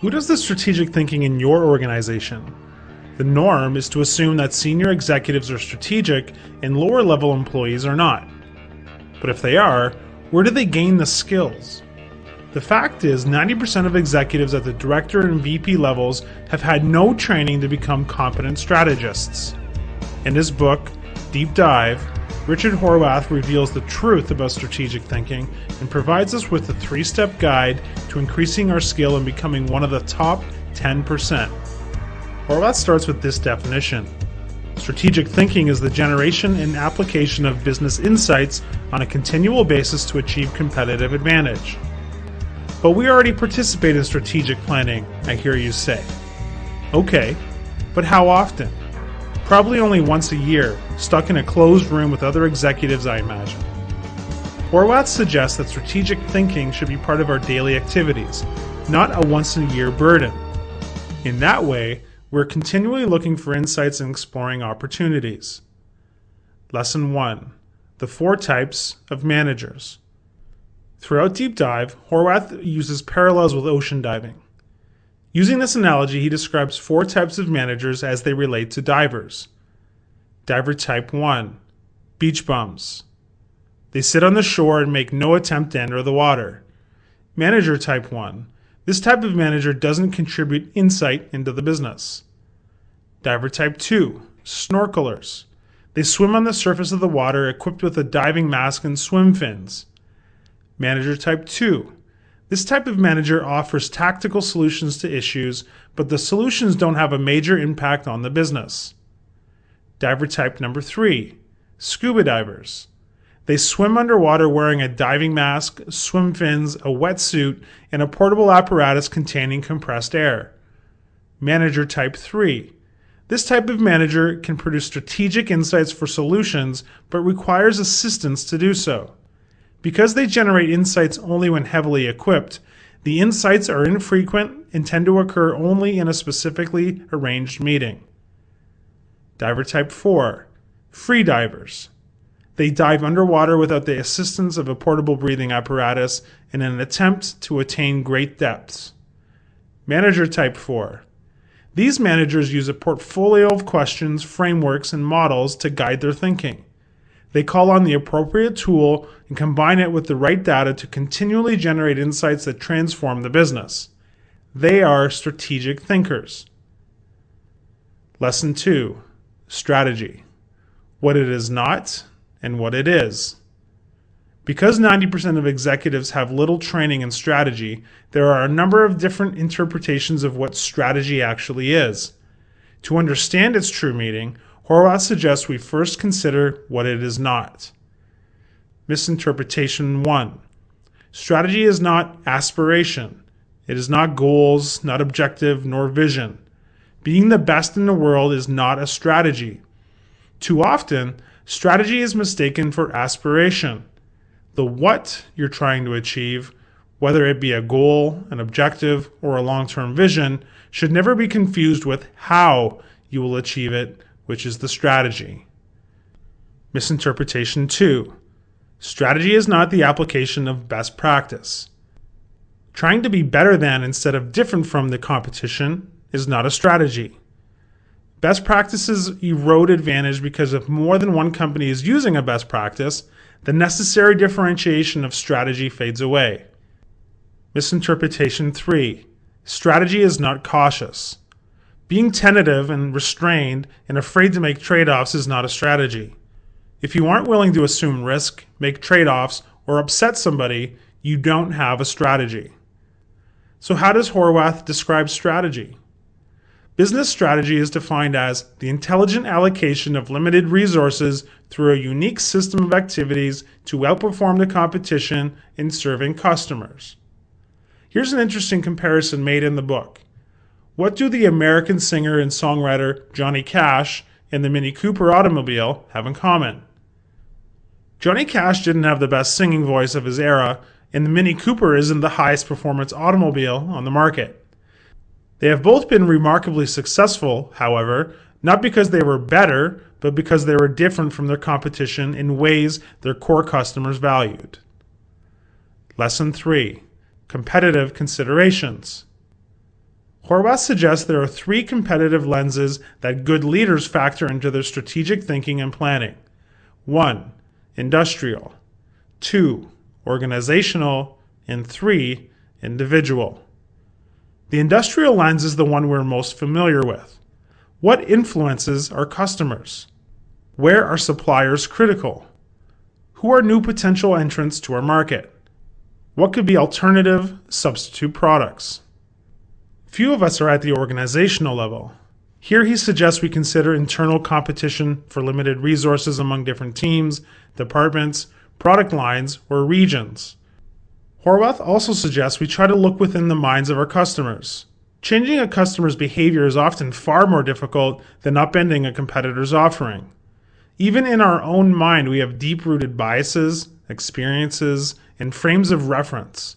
Who does the strategic thinking in your organization? The norm is to assume that senior executives are strategic and lower level employees are not. But if they are, where do they gain the skills? The fact is, 90% of executives at the director and VP levels have had no training to become competent strategists. In his book, Deep Dive, Richard Horwath reveals the truth about strategic thinking and provides us with a 3-step guide to increasing our skill and becoming one of the top 10%. Horwath starts with this definition. Strategic thinking is the generation and application of business insights on a continual basis to achieve competitive advantage. But we already participate in strategic planning, I hear you say. Okay, but how often? Probably only once a year, stuck in a closed room with other executives, I imagine. Horwath suggests that strategic thinking should be part of our daily activities, not a once-in-a-year burden. In that way, we're continually looking for insights and exploring opportunities. Lesson 1. The 4 types of managers. Throughout Deep Dive, Horwath uses parallels with ocean diving. Using this analogy, he describes 4 types of managers as they relate to divers. Diver type 1. Beach bums. They sit on the shore and make no attempt to enter the water. Manager type 1. This type of manager doesn't contribute insight into the business. Diver type 2. Snorkelers. They swim on the surface of the water equipped with a diving mask and swim fins. Manager type 2. This type of manager offers tactical solutions to issues, but the solutions don't have a major impact on the business. Diver type number 3. Scuba divers. They swim underwater wearing a diving mask, swim fins, a wetsuit, and a portable apparatus containing compressed air. Manager type 3. This type of manager can produce strategic insights for solutions, but requires assistance to do so. Because they generate insights only when heavily equipped, the insights are infrequent and tend to occur only in a specifically arranged meeting. Diver type 4. Free divers. They dive underwater without the assistance of a portable breathing apparatus in an attempt to attain great depths. Manager type 4. These managers use a portfolio of questions, frameworks, and models to guide their thinking. They call on the appropriate tool and combine it with the right data to continually generate insights that transform the business. They are strategic thinkers. Lesson 2. Strategy. What it is not and what it is. Because 90% of executives have little training in strategy, there are a number of different interpretations of what strategy actually is. To understand its true meaning, Horwath suggests we first consider what it is not. Misinterpretation 1. Strategy is not aspiration. It is not goals, not objective, nor vision. Being the best in the world is not a strategy. Too often, strategy is mistaken for aspiration. The what you're trying to achieve, whether it be a goal, an objective, or a long-term vision, should never be confused with how you will achieve it, which is the strategy. Misinterpretation 2. Strategy is not the application of best practice. Trying to be better than instead of different from the competition is not a strategy. Best practices erode advantage because if more than one company is using a best practice, the necessary differentiation of strategy fades away. Misinterpretation 3. Strategy is not cautious. Being tentative and restrained and afraid to make trade-offs is not a strategy. If you aren't willing to assume risk, make trade-offs, or upset somebody, you don't have a strategy. So how does Horwath describe strategy? Business strategy is defined as the intelligent allocation of limited resources through a unique system of activities to outperform the competition in serving customers. Here's an interesting comparison made in the book. What do the American singer and songwriter Johnny Cash and the Mini Cooper automobile have in common? Johnny Cash didn't have the best singing voice of his era, and the Mini Cooper isn't the highest performance automobile on the market. They have both been remarkably successful, however, not because they were better, but because they were different from their competition in ways their core customers valued. Lesson 3. Competitive considerations. Horwath suggests there are three competitive lenses that good leaders factor into their strategic thinking and planning. 1. Industrial. 2. Organizational. And 3. Individual. The industrial lens is the one we're most familiar with. What influences our customers? Where are suppliers critical? Who are new potential entrants to our market? What could be alternative, substitute products? Few of us are at the organizational level. Here he suggests we consider internal competition for limited resources among different teams, departments, product lines, or regions. Horwath also suggests we try to look within the minds of our customers. Changing a customer's behavior is often far more difficult than upending a competitor's offering. Even in our own mind, we have deep-rooted biases, experiences, and frames of reference.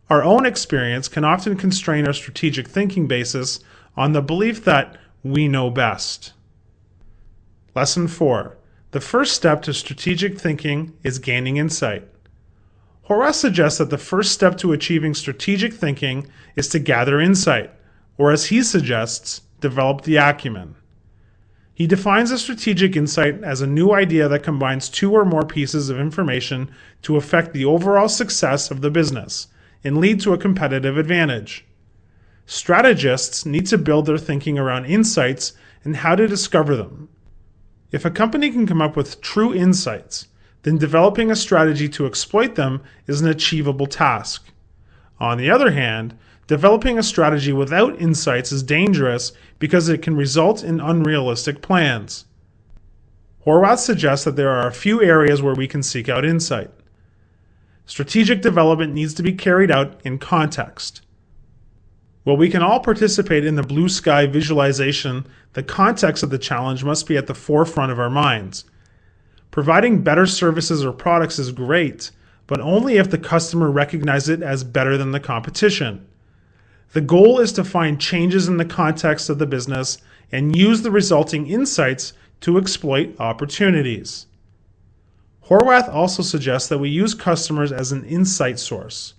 Our own experience can often constrain our strategic thinking basis on the belief that we know best. Lesson 4. The first step to strategic thinking is gaining insight. Horwath suggests that the first step to achieving strategic thinking is to gather insight, or as he suggests, develop the acumen. He defines a strategic insight as a new idea that combines two or more pieces of information to affect the overall success of the business and lead to a competitive advantage. Strategists need to build their thinking around insights and how to discover them. If a company can come up with true insights, then developing a strategy to exploit them is an achievable task. On the other hand, developing a strategy without insights is dangerous because it can result in unrealistic plans. Horwath suggests that there are a few areas where we can seek out insight. Strategic development needs to be carried out in context. While we can all participate in the blue sky visualization, the context of the challenge must be at the forefront of our minds. Providing better services or products is great, but only if the customer recognizes it as better than the competition. The goal is to find changes in the context of the business and use the resulting insights to exploit opportunities. Horwath also suggests that we use customers as an insight source.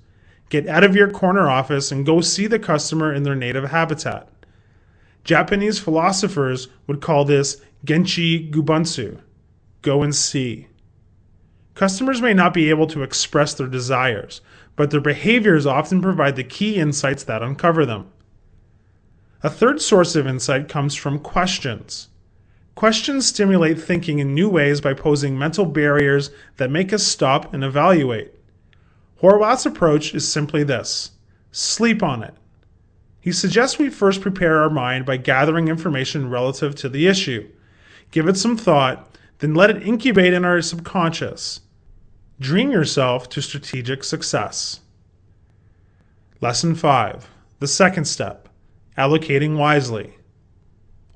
Get out of your corner office and go see the customer in their native habitat. Japanese philosophers would call this genchi gubunsu, go and see. Customers may not be able to express their desires, but their behaviors often provide the key insights that uncover them. A third source of insight comes from questions. Questions stimulate thinking in new ways by posing mental barriers that make us stop and evaluate. Horwath's approach is simply this: sleep on it. He suggests we first prepare our mind by gathering information relative to the issue. Give it some thought, then let it incubate in our subconscious. Dream yourself to strategic success. Lesson 5. The second step: allocating wisely.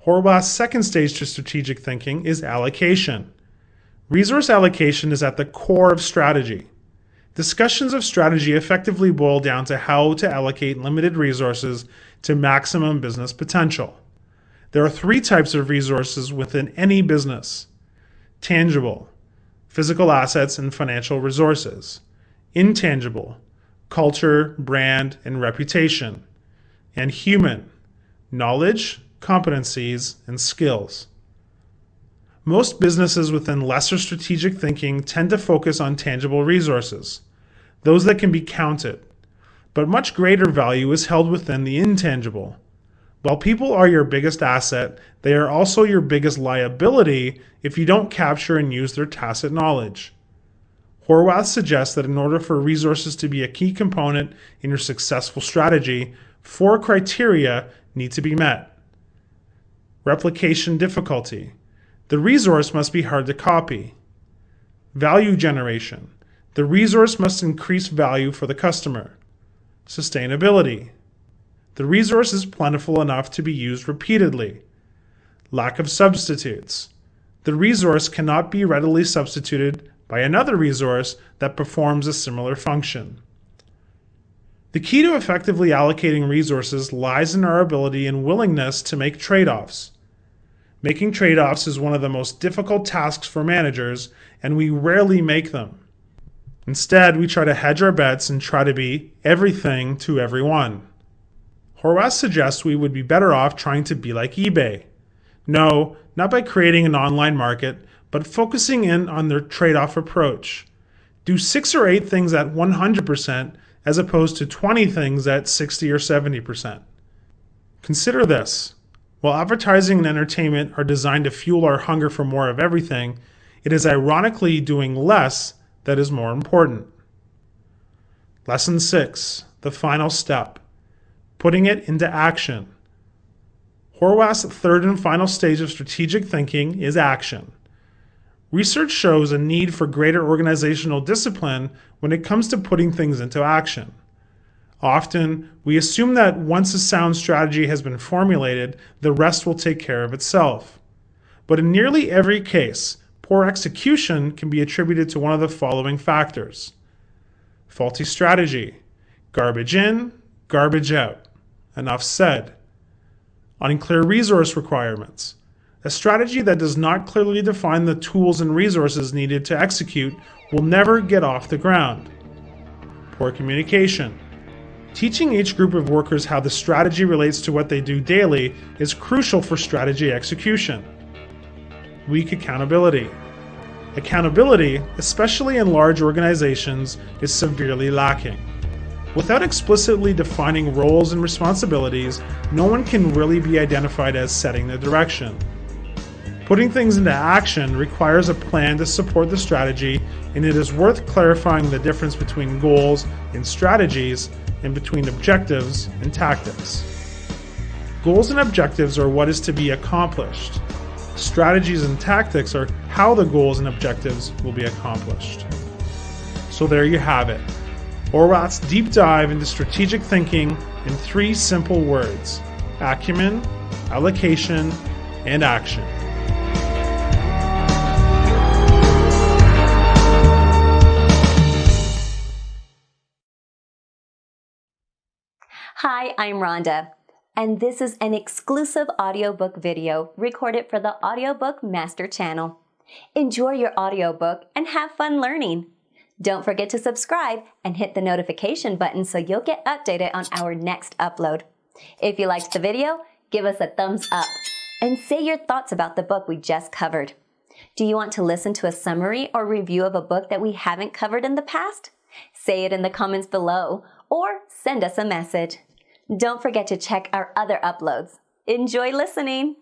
Horwath's second stage to strategic thinking is allocation. Resource allocation is at the core of strategy. Discussions of strategy effectively boil down to how to allocate limited resources to maximum business potential. There are three types of resources within any business: tangible, physical assets and financial resources; intangible, culture, brand, and reputation; and human, knowledge, competencies, and skills. Most businesses within lesser strategic thinking tend to focus on tangible resources, those that can be counted, but much greater value is held within the intangible. While people are your biggest asset, they are also your biggest liability if you don't capture and use their tacit knowledge. Horwath suggests that in order for resources to be a key component in your successful strategy, 4 criteria need to be met. Replication difficulty. The resource must be hard to copy. Value generation. The resource must increase value for the customer. Sustainability. The resource is plentiful enough to be used repeatedly. Lack of substitutes. The resource cannot be readily substituted by another resource that performs a similar function. The key to effectively allocating resources lies in our ability and willingness to make trade-offs. Making trade-offs is one of the most difficult tasks for managers, and we rarely make them. Instead, we try to hedge our bets and try to be everything to everyone. Horwath suggests we would be better off trying to be like eBay. No, not by creating an online market, but focusing in on their trade-off approach. Do 6 or 8 things at 100% as opposed to 20 things at 60 or 70%. Consider this. While advertising and entertainment are designed to fuel our hunger for more of everything, it is ironically doing less that is more important. Lesson 6, the final step, putting it into action. Horwath's third and final stage of strategic thinking is action. Research shows a need for greater organizational discipline when it comes to putting things into action. Often, we assume that once a sound strategy has been formulated, the rest will take care of itself. But in nearly every case, poor execution can be attributed to one of the following factors: faulty strategy, garbage in, garbage out. Enough said. Unclear resource requirements. A strategy that does not clearly define the tools and resources needed to execute will never get off the ground. Poor communication. Teaching each group of workers how the strategy relates to what they do daily is crucial for strategy execution. Weak accountability. Accountability, especially in large organizations, is severely lacking. Without explicitly defining roles and responsibilities, no one can really be identified as setting the direction. Putting things into action requires a plan to support the strategy, and it is worth clarifying the difference between goals and strategies and between objectives and tactics. Goals and objectives are what is to be accomplished. Strategies and tactics are how the goals and objectives will be accomplished. So there you have it. Horwath's deep dive into strategic thinking in 3 simple words: acumen, allocation, and action. Hi, I'm Rhonda, and this is an exclusive audiobook video recorded for the Audiobook Master Channel. Enjoy your audiobook and have fun learning. Don't forget to subscribe and hit the notification button so you'll get updated on our next upload. If you liked the video, give us a thumbs up and say your thoughts about the book we just covered. Do you want to listen to a summary or review of a book that we haven't covered in the past? Say it in the comments below or send us a message. Don't forget to check our other uploads. Enjoy listening!